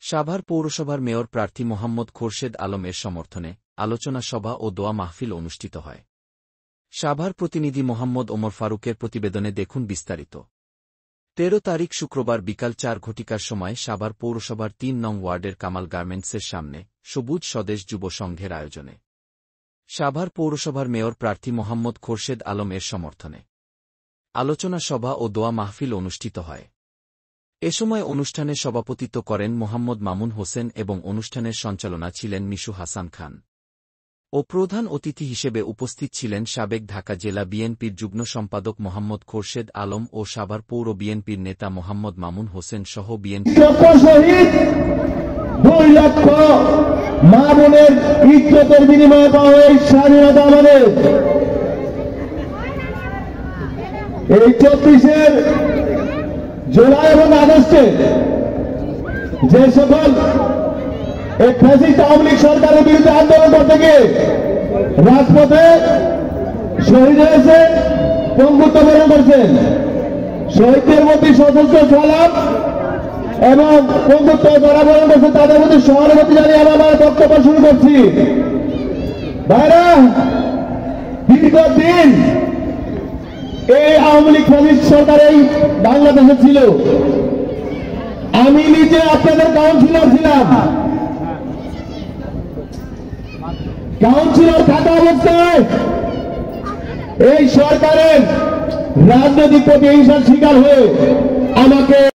সাভার পৌরসভার মেয়র প্রার্থী মোহাম্মদ খোরশেদ আলম এর সমর্থনে আলোচনা সভা ও দোয়া মাহফিল অনুষ্ঠিত হয়। সাভার প্রতিনিধি মোহাম্মদ ওমর ফারুকের প্রতিবেদনে দেখুন বিস্তারিত। ১৩ তারিখ শুক্রবার বিকাল ৪ ঘটিকার সময় সাভার পৌরসভার ৩ নং ওয়ার্ডের কামাল গার্মেন্টসের সামনে সবুজ স্বদেশ যুব সংঘের আয়োজনে সাভার পৌরসভার মেয়র প্রার্থী মোহাম্মদ খোরশেদ আলম এর সমর্থনে আলোচনা সভা ও দোয়া মাহফিল অনুষ্ঠিত হয়। এ সময় অনুষ্ঠানে সভাপতিত্ব করেন মোহাম্মদ মামুন হোসেন এবং অনুষ্ঠানের সঞ্চালনা ছিলেন মিশু হাসান খান ও প্রধান অতিথি হিসেবে উপস্থিত ছিলেন সাবেক ঢাকা জেলা বিএনপির যুগ্ম সম্পাদক মোহাম্মদ খোরশেদ আলম ও সাভার পৌর বিএনপির নেতা মোহাম্মদ মামুন হোসেন সহ বিএনপির 2 লক্ষ মা বোনের ইজ্জতের বিনিময়ে পাওয়া এই স্বাধীনতা আমাদের। এই 24 জুলাই এবং আগস্টে যে সকল এই ফ্যাসিস্ট আওয়ামী লীগ সরকারের বিরুদ্ধে আন্দোলন করতে গিয়ে রাজপথে শহীদ হয়েছে, পঙ্গুত্ব বরণ করছেন, শহীদদের প্রতি সশস্ত্র সালাম এবং পঙ্গুত্ব যারা বরণ করছে তাদের প্রতি সহানুভূতি জানিয়ে আমার বক্তব্য শুরু করছি। ভাইরা, দীর্ঘদিন এই আওয়ামী লীগ ফ্যাসিস্ট সরকার এই বাংলাদেশে ছিল। আমি নিজে আপনাদের কাউন্সিলর ছিলাম। কাউন্সিলর থাকা অবস্থায় এই সরকারের রাজনৈতিক প্রতিহিংসার শিকার হয়ে আমাকে